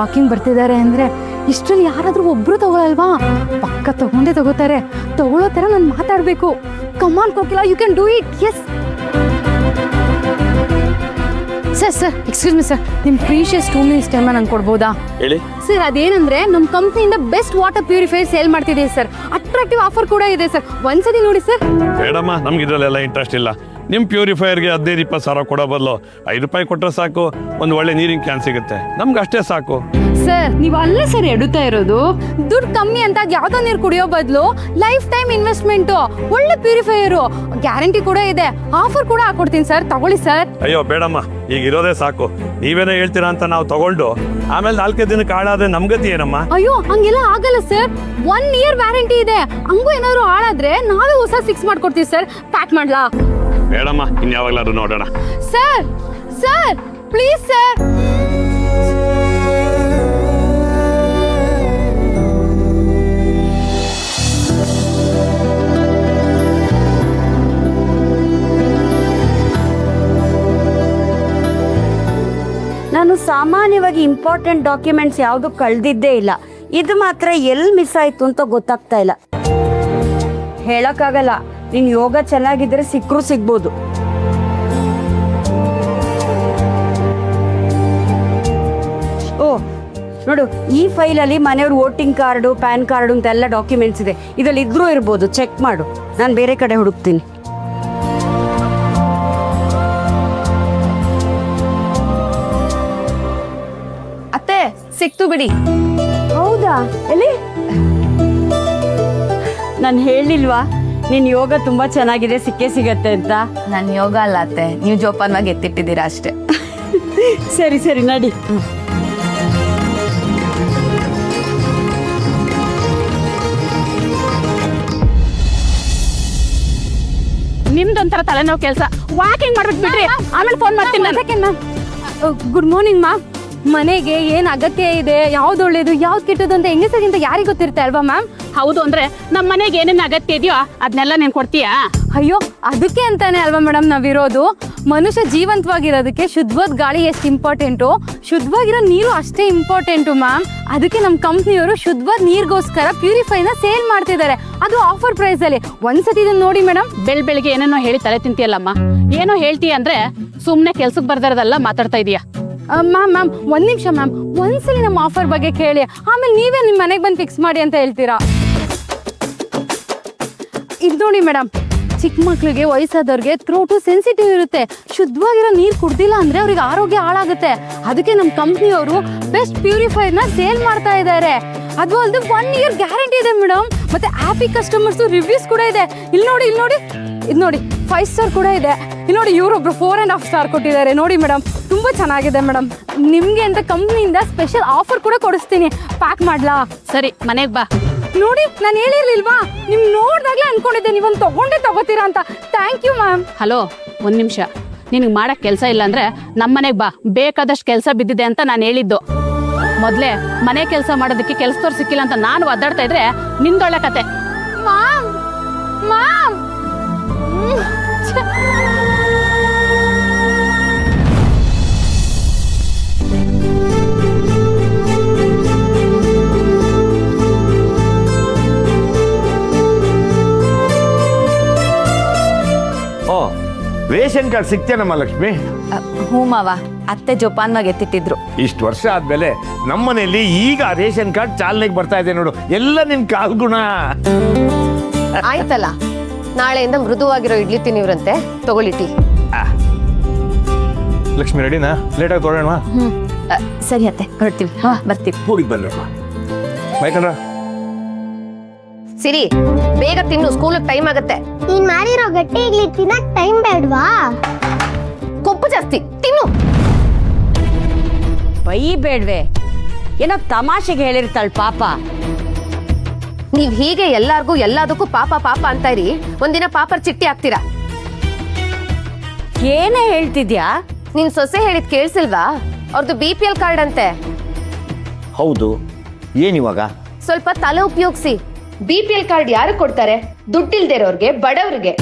Walking ಬರ್ತಿದ್ದಾರೆ ಅಂದರೆ ಇಷ್ಟರಲ್ಲಿ ಯಾರಾದರೂ ಒಬ್ಬರು ತಗೊಳಲ್ವಾ? ಪಕ್ಕ ತಗೊಂಡೇ ತಗೋತಾರೆ. ತಗೊಳ್ಳೋ ಥರ ನಾನು ಮಾತಾಡಬೇಕು. Come on Kokila, you can do it. Yes sir excuse me sir, ನಿಮ್ಮ ಪ್ರೀಶಿಯಸ್ 2 minutes ಟೈಮ್ ನಂಗೆ ಕೊಡ್ಬೋದಾ? ಹೇಳಿ ಸರ್. ಅದೇನಂದ್ರೆ ನಮ್ಮ ಕಂಪ್ನಿಯಿಂದ ಬೆಸ್ಟ್ ವಾಟರ್ ಪ್ಯೂರಿಫೈಯರ್ ಸೇಲ್ ಮಾಡ್ತಿದ್ದೀವಿ ಸರ್. ಅಟ್ರಾಕ್ಟಿವ್ ಆಫರ್ ಕೂಡ ಇದೆ ಸರ್. ಒಂದ್ಸತಿ ನೋಡಿ ಸರ್. ಬೇಡಮ್ಮ, ನಮ್ಗೆ ಇದರಲ್ಲೆಲ್ಲ ಇಂಟ್ರೆಸ್ಟ್ ಇಲ್ಲ. ನಿಮ್ಮ ಪ್ಯೂರಿಫೈಯರ್ಗೆ 15-20 ಸಾವಿರ ಕೊಡೋ ಬದಲು ₹5 ಕೊಟ್ಟರೆ ಸಾಕು, ಒಂದು ಒಳ್ಳೆ ನೀರಿನ ಕ್ಯಾನ್ ಸಿಗುತ್ತೆ. ನಮ್ಗೆ ಅಷ್ಟೇ ಸಾಕು. ಸರ್ ನೀವು ಅಲ್ಲೇ ಸರ್ ಎಡುತ್ತಾ ಇರೋದು. ದುಡ್ಡು ಕಮ್ಮಿ ಅಂತ ಯಾವುದೋ ನೀರು ಕುಡಿಯೋ ಬದಲು ಲೈಫ್ ಟೈಮ್ ಇನ್ವೆಸ್ಟ್ಮೆಂಟು, ಒಳ್ಳೆ ಪ್ಯೂರಿಫೈಯರು, ಗ್ಯಾರಂಟಿ ಕೂಡ ಇದೆ. ಆಫರ್ ಕೂಡ ಹಾಕೊಡ್ತೀನಿ ಸರ್, ತಗೊಳ್ಳಿ ಸರ್. ಅಯ್ಯೋ ಬೇಡಮ್ಮ, ಈಗ ಇರೋದೇ ಸಾಕು. ನೀವೇನೋ ಹೇಳ್ತೀರಾ ಅಂತ ನಾವು ತಗೊಂಡು ಆಮೇಲೆ 4 ದಿನಕ್ಕೆ ಹಾಳಾದ್ರೆ ನಮ್ಗತಿ ಏನಮ್ಮ? ಅಯ್ಯೋ ಹಂಗೆಲ್ಲ ಆಗಲ್ಲ ಸರ್. 1 year ವ್ಯಾರಂಟಿ ಇದೆ. ಹಂಗೂ ಏನಾದ್ರು ಹಾಳಾದ್ರೆ ನಾವೇ ಹೊಸ ಫಿಕ್ಸ್ ಮಾಡ್ಕೊಡ್ತೀವಿ ಸರ್. ಪ್ಯಾಕ್ ಮಾಡ್ಲಾ? ಬೇಡಮ್ಮ, ಇನ್ಯಾವಾಗ್ಲಾದ್ರು ನೋಡೋಣ. Sir sir please sir. ನಾನು ಸಾಮಾನ್ಯವಾಗಿ ಇಂಪಾರ್ಟೆಂಟ್ ಡಾಕ್ಯುಮೆಂಟ್ಸ್ ಯಾವುದು ಕಳೆದಿದ್ದೇ ಇಲ್ಲ. ಇದು ಮಾತ್ರ ಎಲ್ಲಿ ಮಿಸ್ ಆಯಿತು ಅಂತ ಗೊತ್ತಾಗ್ತಾ ಇಲ್ಲ. ಹೇಳೋಕ್ಕಾಗಲ್ಲ, ನೀನು ಯೋಗ ಚೆನ್ನಾಗಿದ್ದರೆ ಸಿಕ್ಕರೂ ಸಿಗ್ಬೋದು. ಓ ನೋಡು, ಈ ಫೈಲಲ್ಲಿ ಮನೆಯವ್ರ ವೋಟಿಂಗ್ ಕಾರ್ಡು, ಪ್ಯಾನ್ ಕಾರ್ಡು ಅಂತೆಲ್ಲ ಡಾಕ್ಯುಮೆಂಟ್ಸ್ ಇದೆ. ಇದರಲ್ಲಿ ಇದ್ರೂ ಇರ್ಬೋದು, ಚೆಕ್ ಮಾಡು. ನಾನು ಬೇರೆ ಕಡೆ ಹುಡುಕ್ತೀನಿ. ಅತ್ತೆ ಸಿಕ್ತು ಬಿಡಿ. ಹೌದಾ? ಎಲ್ಲಿ? ನಾನು ಹೇಳಿಲ್ವಾ ನಿನ್ನ ಯೋಗ ತುಂಬಾ ಚೆನ್ನಾಗಿದೆ, ಸಿಕ್ಕೇ ಸಿಗತ್ತೆ ಅಂತ? ನನ್ನ ಯೋಗ ಅಲ್ಲ ಅತ್ತೆ, ನೀವು ಜೋಪಾನವಾಗಿ ಎತ್ತಿಟ್ಟಿದ್ದೀರಾ ಅಷ್ಟೇ. ಸರಿ ಸರಿ ನಡಿ. ನಿಮ್ದೊಂಥರ ತಲೆನೋವು ಕೆಲಸ. ವಾಕಿಂಗ್ ಮಾಡ್ಬಿಟ್ಟು ಬಿಡ್ರಿ, ಆಮೇಲೆ ಫೋನ್ ಮಾಡ್ತೀನಿ ನಾನು. Good morning ma'am. ಮನೆಗೆ ಏನು ಅಗತ್ಯ ಇದೆ, ಯಾವ್ದು ಒಳ್ಳೇದು ಯಾವ್ದು ಕೆಟ್ಟದ್ದು ಅಂತ ಹೆಂಗಸರಿಗಿಂತ ಯಾರಿಗೆ ಗೊತ್ತಿರುತ್ತೆ ಅಲ್ವಾ ಮ್ಯಾಮ್? ಹೌದು ಅಂದ್ರೆ ನಮ್ಮ ಮನೆಗೆ ಏನೇನು ಅಗತ್ಯ ಇದೆಯೋ ಅದನ್ನೆಲ್ಲ ನೀನು ಕೊಡ್ತೀಯಾ? ಅಯ್ಯೋ ಅದಕ್ಕೆ ಅಂತಾನೆ ಅಲ್ವಾ ಮೇಡಮ್ ನಾವಿರೋದು. ಮನುಷ್ಯ ಜೀವಂತವಾಗಿರೋದಕ್ಕೆ ಶುದ್ಧವಾದ ಗಾಳಿ ಎಷ್ಟು ಇಂಪಾರ್ಟೆಂಟು, ಶುದ್ಧವಾಗಿರೋ ನೀರು ಅಷ್ಟೇ ಇಂಪಾರ್ಟೆಂಟು ಮ್ಯಾಮ್. ಅದಕ್ಕೆ ನಮ್ಮ ಕಂಪ್ನಿಯವರು ಶುದ್ಧವಾದ ನೀರಿಗೋಸ್ಕರ ಪ್ಯೂರಿಫೈನ ಸೇಲ್ ಮಾಡ್ತಿದ್ದಾರೆ, ಅದು ಆಫರ್ ಪ್ರೈಸಲ್ಲಿ. ಒಂದ್ಸತಿ ಇದನ್ನು ನೋಡಿ ಮೇಡಮ್. ಬೆಳಿಗ್ಗೆ ಏನೇನೋ ಹೇಳಿ ತಲೆ ತಿಂತೀಯಲ್ಲಮ್ಮ. ಏನೋ ಹೇಳ್ತೀಯ ಅಂದ್ರೆ ಸುಮ್ಮನೆ ಕೆಲ್ಸಕ್ಕೆ ಬರ್ದಿರೋದೆಲ್ಲ ಮಾತಾಡ್ತಾ ಇದೀಯಾ? ಮ್ಯಾಮ್ 1 ನಿಮಿಷ ಮ್ಯಾಮ್. ಒಂದ್ಸಲಿ ನಮ್ಮ ಆಫರ್ ಬಗ್ಗೆ ಕೇಳಿ, ಆಮೇಲೆ ನೀವೇ ನಿಮ್ಮ ಮನೆಗೆ ಬಂದು ಫಿಕ್ಸ್ ಮಾಡಿ ಅಂತ ಹೇಳ್ತೀರಾ. ಇದು ನೋಡಿ ಮೇಡಮ್, ಚಿಕ್ಕ ಮಕ್ಳಿಗೆ, ವಯಸ್ಸಾದವ್ರಿಗೆ ಥ್ರೋಟು ಸೆನ್ಸಿಟಿವ್ ಇರುತ್ತೆ. ಶುದ್ಧವಾಗಿರೋ ನೀರು ಕುಡ್ದಿಲ್ಲ ಅಂದರೆ ಅವ್ರಿಗೆ ಆರೋಗ್ಯ ಹಾಳಾಗುತ್ತೆ. ಅದಕ್ಕೆ ನಮ್ಮ ಕಂಪ್ನಿಯವರು ಬೆಸ್ಟ್ ಪ್ಯೂರಿಫೈರ್ನ ಸೇಲ್ ಮಾಡ್ತಾ ಇದ್ದಾರೆ. ಅದು ಅಲ್ಲದೆ 1 year ಗ್ಯಾರಂಟಿ ಇದೆ ಮೇಡಮ್. ಮತ್ತೆ ಹ್ಯಾಪಿ ಕಸ್ಟಮರ್ಸು ರಿವ್ಯೂಸ್ ಕೂಡ ಇದೆ. ಇಲ್ಲಿ ನೋಡಿ ಇದು ನೋಡಿ 5 star ಕೂಡ ಇದೆ. ಇಲ್ಲಿ ನೋಡಿ ಇವರೊಬ್ರು 4.5 star ಕೊಟ್ಟಿದ್ದಾರೆ. ನೋಡಿ ಮೇಡಮ್, ತುಂಬ ಚೆನ್ನಾಗಿದೆ ಮೇಡಮ್. ನಿಮಗೆ ಅಂತ ಕಂಪ್ನಿಯಿಂದ ಸ್ಪೆಷಲ್ ಆಫರ್ ಕೂಡ ಕೊಡಿಸ್ತೀನಿ. ಪ್ಯಾಕ್ ಮಾಡ್ಲಾ? ಸರಿ, ಮನೆಗೆ ಬಾ. ನೋಡಿ, ನಾನು ಹೇಳಿರ್ಲಿಲ್ವಾ, ನಿಮ್ ನೋಡ್ದಾಗ್ಲೇ ಅನ್ಕೊಂಡಿದ್ದೆ ನೀವೊಂದು ತಗೋತೀರಾ ಅಂತ. Thank you ma'am. ಹಲೋ, 1 ನಿಮಿಷ. ನಿನಗೆ ಮಾಡಕ್ ಕೆಲಸ ಇಲ್ಲ ಅಂದ್ರೆ ನಮ್ಮ ಮನೆಗೆ ಬಾ. ಬೇಕಾದಷ್ಟು ಕೆಲಸ ಬಿದ್ದಿದೆ ಅಂತ ನಾನು ಹೇಳಿದ್ದು. ಮೊದಲೇ ಮನೆ ಕೆಲಸ ಮಾಡೋದಕ್ಕೆ ಕೆಲಸದವ್ರು ಸಿಕ್ಕಿಲ್ಲ ಅಂತ ನಾನು ಒದ್ದಾಡ್ತಾ ಇದ್ರೆ ನಿಂದೊಳ್ಳೆ ಕತೆ. ಮಾಮ್ ಮಾಮ್ ಓ, ರೇಷನ್ ಕಾರ್ಡ್ ಸಿಗ್ತೇನಮ್ಮ ಲಕ್ಷ್ಮಿ? ಹ್ಞೂ ಮಾವ, ಅತ್ತೆ ಜೋಪಾನವಾಗಿ ಎತ್ತಿಟ್ಟಿದ್ರು. ಇಷ್ಟು ವರ್ಷ ಆದ್ಮೇಲೆ ನಮ್ಮನೆಯಲ್ಲಿ ಈಗ ರೇಷನ್ ಕಾರ್ಡ್ ಚಾಲನೆಗೆ ಬರ್ತಾ ಇದೆ ನೋಡು. ಎಲ್ಲ ನಿನ್ ಕಾಲ್ಗುಣ. ಆಯ್ತಲ್ಲ, ನಾಳೆಯಿಂದ ಮೃದುವಾಗಿರೋ ಇಡ್ಲಿ ತಿನ್ನಿವ್ರಂತೆ, ತಗೊಳ್ಳಿ ಟೀ. ಲಕ್ಷ್ಮಿ ರೆಡಿನಾ? ಲೇಟಾಗಿ ತೊಗೊಳ್ಳೋಣ. ಸರಿ ಅತ್ತೆ, ಹೊರಡ್ತೀವಿ. ಬರ್ತೀವಿ. ಹೋಗಿ ಬನ್ರಮ್ಮ. ಬೈಕಂದ್ರ ಸಿರಿ, ಬೇಗ ತಿನ್ನು, ಸ್ಕೂಲಿಗೆ ಟೈಮ್ ಆಗತ್ತೆ. ನೀನ್ ಮಾಡಿರೋ ಗಟ್ಟಿ ಇಡ್ಲಿ ತಿನ್ನಕ್ ಟೈಮ್ ಬೇಡ್ವಾ? ಕೊಬ್ಬು ಜಾಸ್ತಿ, ತಿನ್ನು. ಬೈ ಬೇಡ್ವೆ, ಏನೋ ತಮಾಷೆಗೆ ಹೇಳಿರ್ತಾಳ ಪಾಪ. ನೀವ್ ಹೀಗೆ ಎಲ್ಲಾರ್ಗೂ ಎಲ್ಲದಕ್ಕೂ ಪಾಪ ಪಾಪ ಅಂತ ಇರಿ, ಒಂದಿನ ಪಾಪರ್ ಚಿಟ್ಟಿ ಆಗ್ತೀರಾ. ಏನೇ ಹೇಳ್ತಿದ್ಯಾ? ನಿನ್ ಸೊಸೆ ಹೇಳಿದ್ ಕೇಳಿಸಿಲ್ವಾ? ಅವ್ರದ್ದು BPL ಕಾರ್ಡ್ ಅಂತೆ. ಹೌದು, ಏನಿವಾಗ? ಸ್ವಲ್ಪ ತಲೆ ಉಪಯೋಗಿಸಿ. BPL ಕಾರ್ಡ್ ಯಾರು ಕೊಡ್ತಾರೆ? ದುಡ್ಡಿಲ್ದಿರೋರ್ಗೆ, ಬಡವ್ರಿಗೆ.